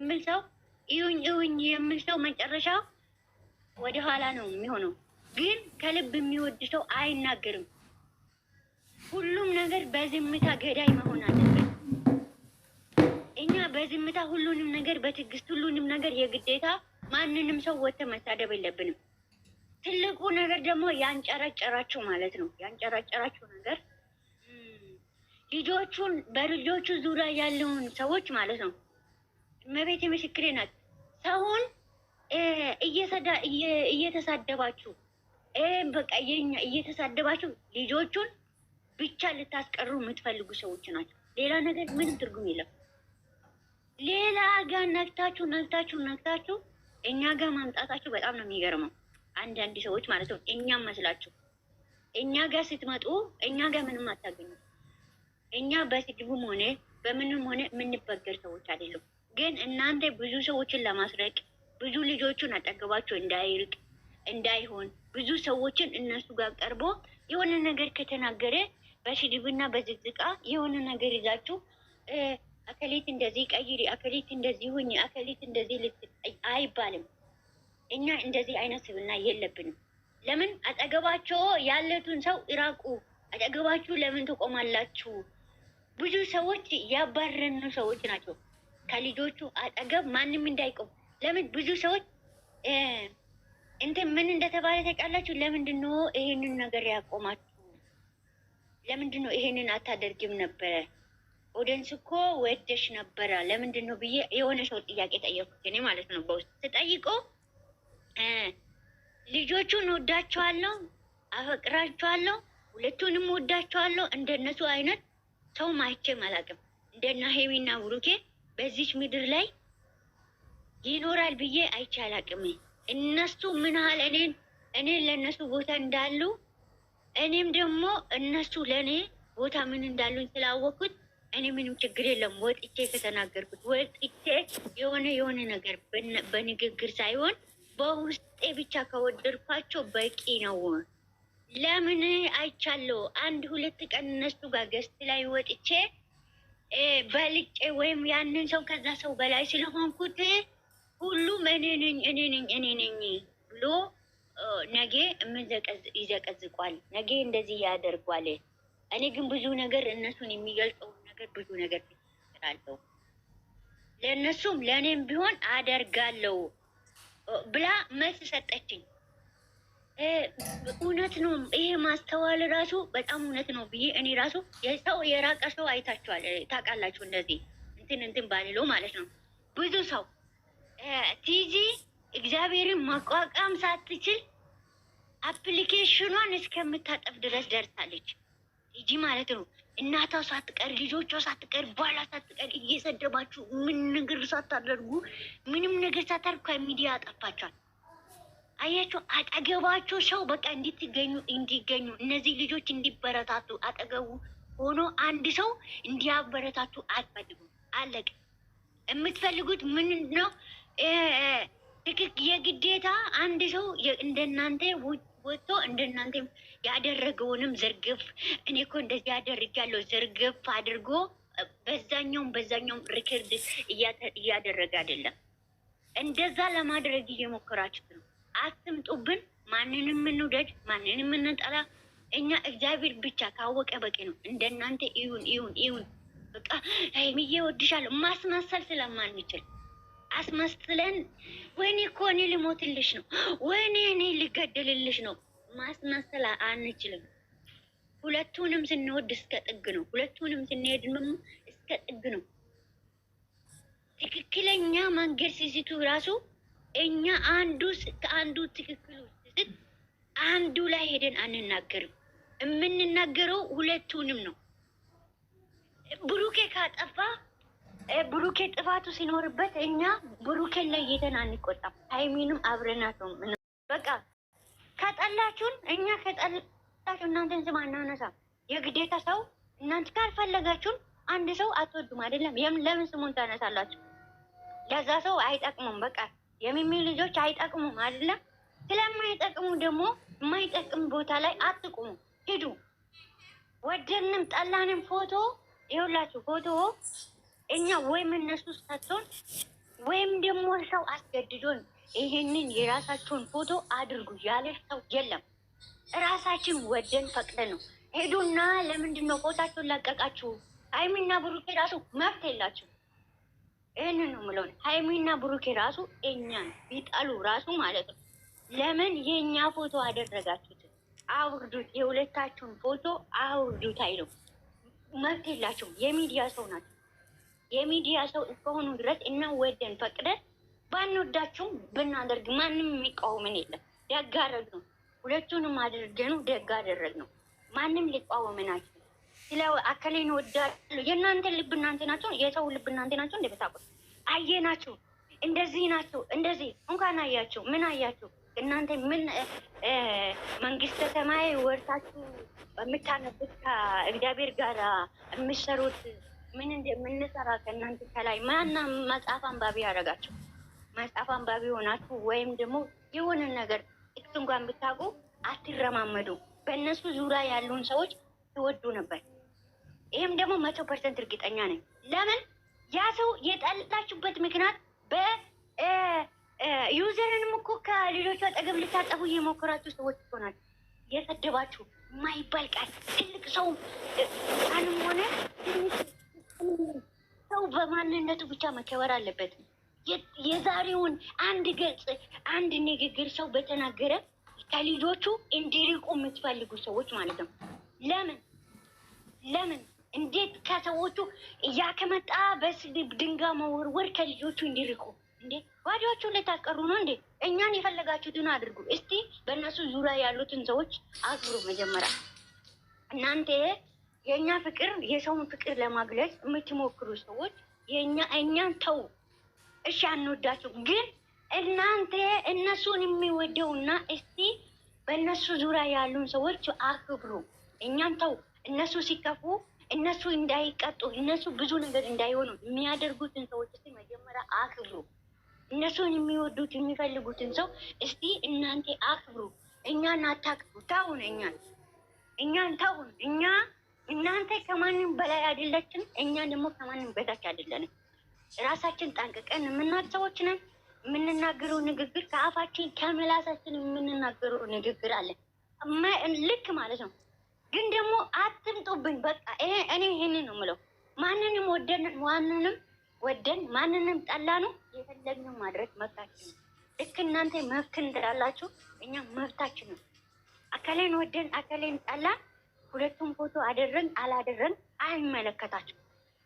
የሚል ሰው ይሁኝ የሚል ሰው መጨረሻው ወደ ኋላ ነው የሚሆነው። ግን ከልብ የሚወድ ሰው አይናገርም። ሁሉም ነገር በዝምታ ገዳይ መሆን አለበት። እኛ በዝምታ ሁሉንም ነገር በትዕግስት ሁሉንም ነገር የግዴታ ማንንም ሰው ወጥተ መሳደብ የለብንም። ትልቁ ነገር ደግሞ ያንጨረጨራችሁ ማለት ነው። ያንጨረጨራችሁ ነገር ልጆቹን በልጆቹ ዙሪያ ያለውን ሰዎች ማለት ነው። እመቤቴ ምስክሬ ናት። ሰውን እየተሳደባችሁ በቃ እየተሳደባችሁ ልጆቹን ብቻ ልታስቀሩ የምትፈልጉ ሰዎች ናቸው። ሌላ ነገር ምንም ትርጉም የለም። ሌላ ጋር ነግታችሁ እኛ ጋር ማምጣታችሁ በጣም ነው የሚገርመው። አንዳንድ ሰዎች ማለት ነው እኛም መስላችሁ እኛ ጋር ስትመጡ እኛ ጋር ምንም አታገኙ። እኛ በስድቡም ሆነ በምንም ሆነ የምንበገር ሰዎች አይደለም። ግን እናንተ ብዙ ሰዎችን ለማስረቅ ብዙ ልጆቹን አጠገባቸው እንዳይሆን ብዙ ሰዎችን እነሱ ጋር ቀርቦ የሆነ ነገር ከተናገረ በስድብና በዝቅዝቃ የሆነ ነገር ይዛችሁ አከሊት እንደዚህ ቀይሪ፣ አከሊት እንደዚህ ሁኚ፣ አከሊት እንደዚህ አይባልም። እኛ እንደዚህ አይነት ስብና የለብንም። ለምን አጠገባቸው ያለቱን ሰው ይራቁ። አጠገባችሁ ለምን ትቆማላችሁ? ብዙ ሰዎች ያባረኑ ሰዎች ናቸው። ከልጆቹ አጠገብ ማንም እንዳይቆም። ለምን ብዙ ሰዎች እንትን ምን እንደተባለ ታውቃላችሁ? ለምንድን ነው ይሄንን ነገር ያቆማችሁ? ለምንድን ነው ይሄንን አታደርግም ነበረ? ኦዲየንስ እኮ ወደሽ ነበረ ለምንድን ነው ብዬ የሆነ ሰው ጥያቄ ጠየኩት እኔ ማለት ነው። በውስጥ ስጠይቀው ልጆቹን ወዳቸዋለሁ፣ አፈቅራቸዋለሁ፣ ሁለቱንም ወዳቸዋለሁ። እንደነሱ አይነት ሰው አይቼም አላውቅም። እንደና ሄሚና ብሩኬ በዚች ምድር ላይ ይኖራል ብዬ አይቼ አላውቅም። እነሱ ምን ያህል እኔን ለእነሱ ቦታ እንዳሉ እኔም ደግሞ እነሱ ለእኔ ቦታ ምን እንዳሉኝ ስላወቅኩት እኔ ምንም ችግር የለም ወጥቼ ከተናገርኩት ወጥቼ የሆነ ነገር በንግግር ሳይሆን በውስጤ ብቻ ከወደድኳቸው በቂ ነው። ለምን አይቻለሁ። አንድ ሁለት ቀን እነሱ ጋር ገስት ላይ ወጥቼ በልጬ ወይም ያንን ሰው ከዛ ሰው በላይ ስለሆንኩት ሁሉም እኔ ነኝ ብሎ ነገ ይዘቀዝቋል፣ ነገ እንደዚህ ያደርጓል። እኔ ግን ብዙ ነገር እነሱን የሚገልጸውን ነገር ብዙ ነገር አለው ለእነሱም ለእኔም ቢሆን አደርጋለሁ ብላ መልስ ሰጠችኝ። እውነት ነው ይሄ ማስተዋል ራሱ በጣም እውነት ነው ብዬ እኔ ራሱ የሰው የራቀ ሰው አይታችኋል፣ ታውቃላችሁ። እንደዚህ እንትን ባልለው ማለት ነው ብዙ ሰው ቲጂ እግዚአብሔርን ማቋቋም ሳትችል አፕሊኬሽኗን እስከምታጠፍ ድረስ ደርሳለች። ቲጂ ማለት ነው እናቷ ሳትቀር ልጆቿ ሳትቀር ባሏ ሳትቀር እየሰደባችሁ ምን ነገር ሳታደርጉ ምንም ነገር ሳታደርጉ ከሚዲያ አጠፋችኋል። አያችሁ፣ አጠገባቸው ሰው በቃ እንዲገኙ እነዚህ ልጆች እንዲበረታቱ አጠገቡ ሆኖ አንድ ሰው እንዲያበረታቱ አትፈልጉም። አለቀ። የምትፈልጉት ምን ነው? የግዴታ አንድ ሰው እንደናንተ ወጥቶ እንደናንተ ያደረገውንም ዝርግፍ እኔ እኮ እንደዚህ ያደርጋለሁ ዝርግፍ አድርጎ በዛኛውም ሪከርድ እያደረገ አይደለም። እንደዛ ለማድረግ እየሞከራችሁ ነው። አትምጡብን። ማንንም እንውደድ ማንንም እንጠላ፣ እኛ እግዚአብሔር ብቻ ካወቀ በቂ ነው። እንደናንተ ይሁን በቃ ሀይሚዬ ወድሻለሁ ማስመሰል ስለማንችል አስመስለን ወይኔ እኮ እኔ ልሞትልሽ ነው፣ ወይኔ እኔ ልገደልልሽ ነው ማስመሰል አንችልም። ሁለቱንም ስንወድ እስከ ጥግ ነው። ሁለቱንም ስንሄድ እስከ ጥግ ነው። ትክክለኛ መንገድ ሲስቱ ራሱ እኛ ከአንዱ ትክክሉ ሲስት አንዱ ላይ ሄደን አንናገርም። የምንናገረው ሁለቱንም ነው። ብሩኬ ካጠፋ ብሩኬ ጥፋቱ ሲኖርበት እኛ ብሩኬን ላይ ሄደን አንቆጣም። ሃይሚንም አብረናት ነው በቃ። ከጠላችሁን እኛ ከጠላችሁ እናንተን ስም አናነሳም። የግዴታ ሰው እናንተ ካልፈለጋችሁን አንድ ሰው አትወዱም አይደለም? ለምን ስሙን ታነሳላችሁ? ለዛ ሰው አይጠቅሙም። በቃ የሚሚ ልጆች አይጠቅሙም አይደለም? ስለማይጠቅሙ ደግሞ የማይጠቅም ቦታ ላይ አትቁሙ፣ ሂዱ። ወደንም ጠላንም ፎቶ ይኸውላችሁ፣ ፎቶ እኛ ወይም እነሱ ሳትሆን ወይም ደግሞ ሰው አስገድዶን ይሄንን የራሳቸውን ፎቶ አድርጉ ያለ ሰው የለም። ራሳችን ወደን ፈቅደን ነው። ሄዱና ለምንድን ነው ፎታቸውን ለቀቃችሁ? ሀይሚና ብሩኬ ራሱ መብት የላችሁ። ይህንን ነው የምለው። ሀይሚና ብሩኬ ራሱ እኛን ቢጠሉ ራሱ ማለት ነው ለምን የእኛ ፎቶ አደረጋችሁት? አውርዱት፣ የሁለታችሁን ፎቶ አውርዱት አይለው። መብት የላችሁም። የሚዲያ ሰው ናቸው። የሚዲያ ሰው እስከሆኑ ድረስ እና ወደን ፈቅደን ባንወዳችሁም ብናደርግ ማንም የሚቃወምን የለም። ደግ አደረግ ነው። ሁለቱንም አድርገኑ ደግ አደረግ ነው። ማንም ሊቃወመናችሁ ስለ አከሌን ወዳለሁ። የእናንተ ልብ እናንተ ናቸው። የሰው ልብ እናንተ ናቸው። እንደበታቁት አየናችሁ። እንደዚህ ናቸው። እንደዚህ እንኳን አያችሁ። ምን አያችሁ? እናንተ ምን መንግስተ ሰማይ ወርታችሁ የምታነቡት ከእግዚአብሔር ጋር የምሰሩት ምን እንደምንሰራ ከእናንተ ከላይ ማና መጽሐፍ አንባቢ ያደረጋችሁ? መጽሐፍ አንባቢ ሆናችሁ ወይም ደግሞ የሆነ ነገር ጥቅስ እንኳን ብታውቁ አትረማመዱ። በእነሱ ዙሪያ ያሉን ሰዎች ትወዱ ነበር። ይህም ደግሞ 100% እርግጠኛ ነኝ። ለምን ያ ሰው የጠላችሁበት ምክንያት በዩዘርንም እኮ ከሌሎቹ አጠገብ ልታጠፉ እየሞከራችሁ ሰዎች ናቸው። የሰደባችሁ የማይባል ቃል ትልቅ ሰው ቃልም ሆነ ሰው በማንነቱ ብቻ መከበር አለበት። የዛሬውን አንድ ገጽ አንድ ንግግር ሰው በተናገረ ከልጆቹ እንዲርቁ የምትፈልጉ ሰዎች ማለት ነው። ለምን እንዴት ከሰዎቹ እያከመጣ በስድብ ድንጋይ መወርወር ከልጆቹ እንዲርቁ እንዴ? ባዲዎቹን ልታስቀሩ ነው እንዴ? እኛን የፈለጋችሁትን አድርጉ። እስቲ በእነሱ ዙሪያ ያሉትን ሰዎች አክብሩ። መጀመሪያ እናንተ የእኛ ፍቅር የሰውን ፍቅር ለማግለጽ የምትሞክሩ ሰዎች እኛን ተው። እሺ አንወዳችሁ፣ ግን እናንተ እነሱን የሚወደውና እስቲ በእነሱ ዙሪያ ያሉን ሰዎች አክብሩ። እኛን ተው። እነሱ ሲከፉ እነሱ እንዳይቀጡ እነሱ ብዙ ነገር እንዳይሆኑ የሚያደርጉትን ሰዎች እስቲ መጀመሪያ አክብሩ። እነሱን የሚወዱት የሚፈልጉትን ሰው እስቲ እናንተ አክብሩ። እኛን አታክብሩ። ታውን እኛን ታውን። እናንተ ከማንም በላይ አይደለችም፣ እኛ ደግሞ ከማንም በታች አይደለንም። ራሳችን ጠንቅቀን የምናውቅ ሰዎች ነን። የምንናገረው ንግግር ከአፋችን ከምላሳችን የምንናገረው ንግግር አለ ልክ ማለት ነው። ግን ደግሞ አትምጡብኝ። በቃ እኔ ይሄንን ነው የምለው። ማንንም ወደን ማንንም ጠላ ነው የፈለግነው ማድረግ መብታችን ነው። ልክ እናንተ መብት እንዳላችሁ እኛ መብታችን ነው። አከሌን ወደን አከሌን ጠላ ሁለቱም ፎቶ አደረን አላደረን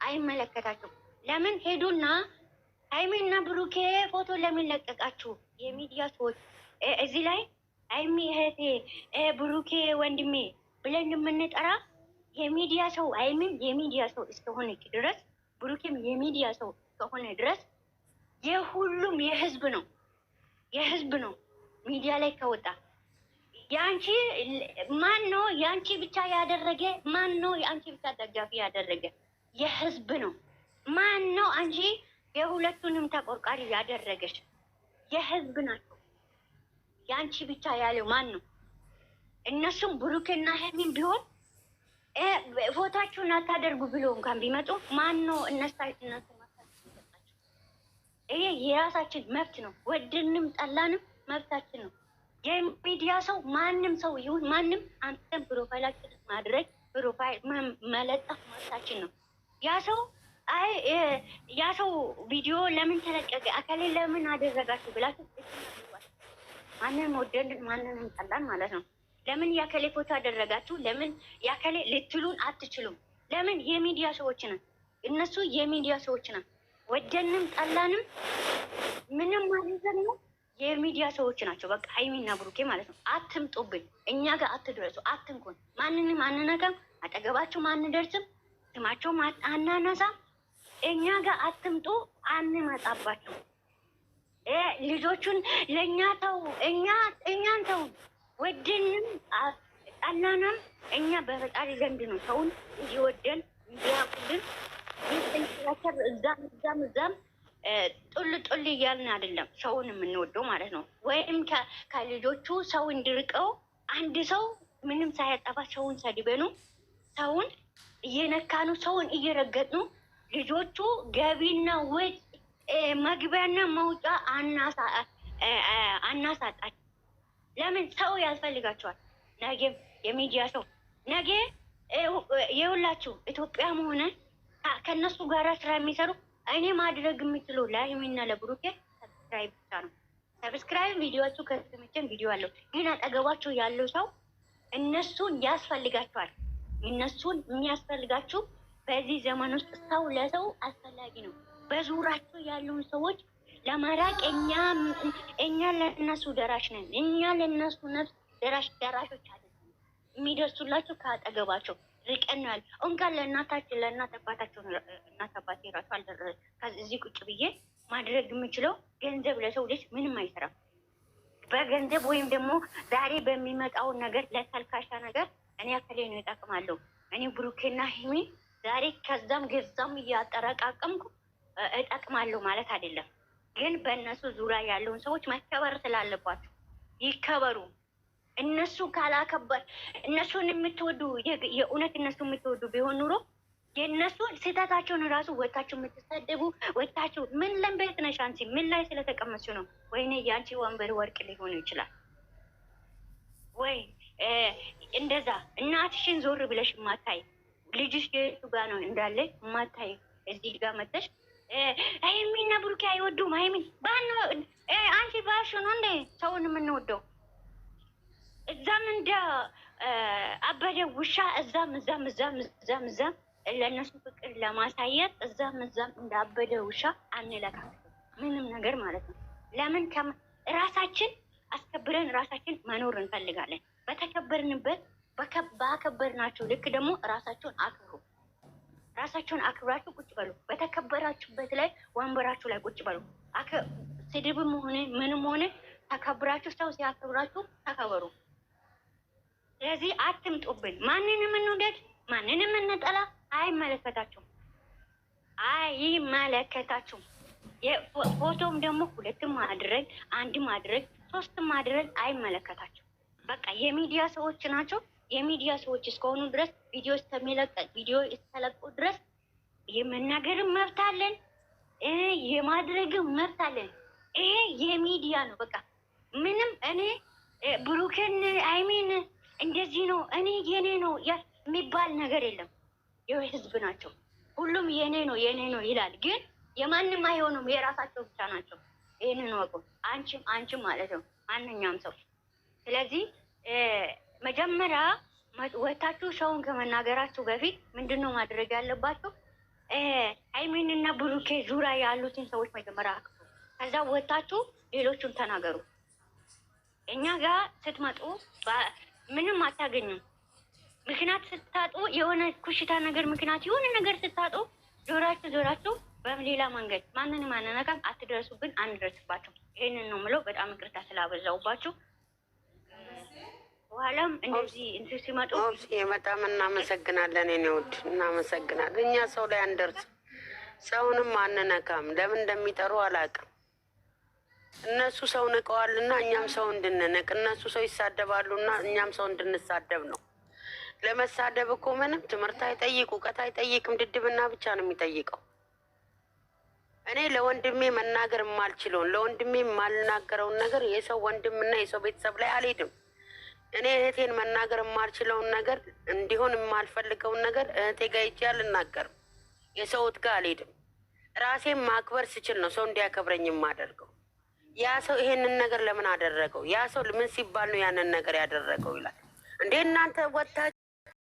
አይመለከታችሁ። ለምን ሄዱና ሀይሚና ብሩኬ ፎቶ ለምን ለቀቃችሁ? የሚዲያ ሰዎች እዚህ ላይ ሀይሚ እህቴ ብሩኬ ወንድሜ ብለን የምንጠራ የሚዲያ ሰው ሀይሚም የሚዲያ ሰው እስከሆነች ድረስ ብሩኬም የሚዲያ ሰው እስከሆነ ድረስ የሁሉም የህዝብ ነው። ሚዲያ ላይ ከወጣ ያንቺ ማን ነው? ያንቺ ብቻ ያደረገ ማን ነው? ያንቺ ብቻ ደጋፊ ያደረገ የህዝብ ነው። ማን ነው? አንቺ የሁለቱንም ተቆርቋሪ ያደረገች የህዝብ ናቸው። ያንቺ ብቻ ያለው ማን ነው? እነሱም ብሩክና ሀይሚን ቢሆን ፎታችሁን አታደርጉ ብሎ እንኳን ቢመጡ ማን ነው እነሱ ይሄ የራሳችን መብት ነው። ወደንም ጠላንም መብታችን ነው። የሚዲያ ሰው ማንም ሰው ይሁን ማንም አንተን ፕሮፋይላችን ማድረግ ፕሮፋይል መለጠፍ መብታችን ነው። ያ ሰው ቪዲዮ ለምን ተለቀቀ አከሌ ለምን አደረጋችሁ ብላችሁ ማንንም ወደን ማንንም ጠላን ማለት ነው። ለምን ያከሌ ፎቶ አደረጋችሁ ለምን ያከሌ ልትሉን አትችሉም። ለምን የሚዲያ ሰዎች ነን። እነሱ የሚዲያ ሰዎች ነን። ወደንም ጠላንም ምንም ማለት ነው የሚዲያ ሰዎች ናቸው። በቃ ሀይሚና ብሩኬ ማለት ነው። አትምጡብን፣ እኛ ጋር አትድረሱ፣ አትንኩን። ማንንም አንነካም፣ አጠገባችሁም አንደርስም፣ ስማቸውም አናነሳም። እኛ ጋር አትምጡ፣ አንመጣባችሁ። ልጆቹን ለእኛ ተው፣ እኛን ተው። ወደንም ጠላንም እኛ በፈጣሪ ዘንድ ነው ሰውን እንዲወደን እንዲያቁልን ይንተንከራከር እዛም ጡል እያልን አይደለም ሰውን የምንወደው ማለት ነው። ወይም ከልጆቹ ሰው እንዲርቀው አንድ ሰው ምንም ሳያጠፋ ሰውን ሰድበኑ ሰውን እየነካኑ ሰውን እየረገጥኑ ልጆቹ ገቢና ወጭ መግቢያና መውጫ አናሳጣች። ለምን ሰው ያስፈልጋቸዋል። ነገም የሚዲያ ሰው ነገ የሁላችሁ ኢትዮጵያም ሆነ ከነሱ ጋራ ስራ የሚሰሩ እኔ ማድረግ የምችለው ለሀይሚና ለብሩኬ ሰብስክራይብ ብቻ ነው። ሰብስክራይብ ቪዲዮዎቹ ከተመቸን ቪዲዮ አለው፣ ግን አጠገባቸው ያለው ሰው እነሱን ያስፈልጋቸዋል። እነሱን የሚያስፈልጋችሁ በዚህ ዘመን ውስጥ ሰው ለሰው አስፈላጊ ነው። በዙራቸው ያሉን ሰዎች ለመራቅ እኛ ለእነሱ ደራሽ ነን። እኛ ለእነሱ ነፍስ ደራሾች አይደለም። የሚደርሱላቸው ከአጠገባቸው ርቀን ያለ እንኳን ለእናታችን ለእናት አባታቸው እናት አባቴ ራሱ አልደረሰ ከዚህ ቁጭ ብዬ ማድረግ የምችለው ገንዘብ ለሰው ልጅ ምንም አይሰራም። በገንዘብ ወይም ደግሞ ዛሬ በሚመጣውን ነገር ለተልካሻ ነገር እኔ አከሌ ነው እጠቅማለሁ። እኔ ብሩኬና ሀይሚ ዛሬ ከዛም ገዛም እያጠረቃቀምኩ እጠቅማለሁ ማለት አይደለም። ግን በእነሱ ዙሪያ ያለውን ሰዎች መከበር ስላለባቸው ይከበሩ። እነሱ ካላከበር እነሱን የምትወዱ የእውነት እነሱ የምትወዱ ቢሆን ኑሮ የእነሱ ስህተታቸውን ራሱ ወታችሁ የምትሰደቡ ወታችሁ ምን ለምቤት ነሽ አንቺ ምን ላይ ስለተቀመጥሽ ነው? ወይኔ የአንቺ ወንበር ወርቅ ሊሆን ይችላል ወይ እንደዛ እናትሽን ዞር ብለሽ ማታይ ልጅሽ የቱ ጋር ነው እንዳለ ማታይ እዚህ ጋር መጥተሽ ሀይሚና ብሩኬ አይወዱም። ሀይሚን አንቺ ባሽ ነው እንደ ሰውን የምንወደው እዛም እንደ አበደ ውሻ እዛም ለእነሱ ፍቅር ለማሳየት እዛም እንደ አበደ ውሻ አንለካም ምንም ነገር ማለት ነው። ለምን ራሳችን አስከብረን ራሳችን መኖር እንፈልጋለን። በተከበርንበት ባከበርናችሁ ልክ ደግሞ ራሳችሁን አክብሩ። ራሳችሁን አክብራችሁ ቁጭ በሉ። በተከበራችሁበት ላይ ወንበራችሁ ላይ ቁጭ በሉ። ስድብም ሆነ ምንም ሆነ ተከብራችሁ ሰው ሲያከብራችሁ ተከበሩ። ስለዚህ አትምጡብን። ማንንም እንውደድ ማንንም እንጠላ አይመለከታችሁም። ፎቶም ደግሞ 2 ማድረግ 1 ማድረግ 3 ማድረግ አይመለከታችሁም። በቃ የሚዲያ ሰዎች ናቸው። የሚዲያ ሰዎች እስከሆኑ ድረስ ቪዲዮ እስከለቁ ድረስ የመናገርም መብት አለን፣ የማድረግም መብት አለን። ይሄ የሚዲያ ነው። በቃ ምንም እኔ ብሩኬን ሀይሚን እንደዚህ ነው እኔ የኔ ነው የሚባል ነገር የለም። የህዝብ ናቸው። ሁሉም የኔ ነው ይላል። ግን የማንም አይሆኑም፣ የራሳቸው ብቻ ናቸው። ይህንን ወቁ። አንቺም ማለት ነው ማንኛውም ሰው። ስለዚህ መጀመሪያ ወታችሁ ሰውን ከመናገራችሁ በፊት ምንድነው ማድረግ ያለባችሁ? ሀይሚንና ብሩኬ ዙሪያ ያሉትን ሰዎች መጀመሪያ አክብሩ። ከዛ ወታችሁ ሌሎቹን ተናገሩ። እኛ ጋር ስትመጡ ምንም አታገኙም። ምክንያት ስታጡ የሆነ ኩሽታ ነገር ምክንያት የሆነ ነገር ስታጡ ዞራችሁ በሌላ መንገድ ማንንም አነነካም። አትደርሱብን፣ አንደርስባችሁ። ይህንን ነው የምለው። በጣም ይቅርታ ስላበዛውባችሁ። በኋላም እንደዚህ እንትን ሲመጡ በጣም እናመሰግናለን። እኔ ውድ እናመሰግናለን። እኛ ሰው ላይ አንደርስ፣ ሰውንም አንነካም። ለምን እንደሚጠሩ አላውቅም። እነሱ ሰው ንቀዋልና እኛም ሰው እንድንንቅ፣ እነሱ ሰው ይሳደባሉና እኛም ሰው እንድንሳደብ ነው። ለመሳደብ እኮ ምንም ትምህርት አይጠይቅ፣ እውቀት አይጠይቅም። ድድብና ብቻ ነው የሚጠይቀው። እኔ ለወንድሜ መናገር የማልችለውን ለወንድሜ የማልናገረውን ነገር የሰው ወንድምና የሰው ቤተሰብ ላይ አልሄድም። እኔ እህቴን መናገር የማልችለውን ነገር እንዲሆን የማልፈልገውን ነገር እህቴ ጋር ሂጄ አልናገርም። የሰውት ጋር አልሄድም። ራሴን ማክበር ስችል ነው ሰው እንዲያከብረኝ የማደርገው። ያ ሰው ይሄንን ነገር ለምን አደረገው? ያ ሰው ምን ሲባል ነው ያንን ነገር ያደረገው ይላል እንዴ እናንተ ወታ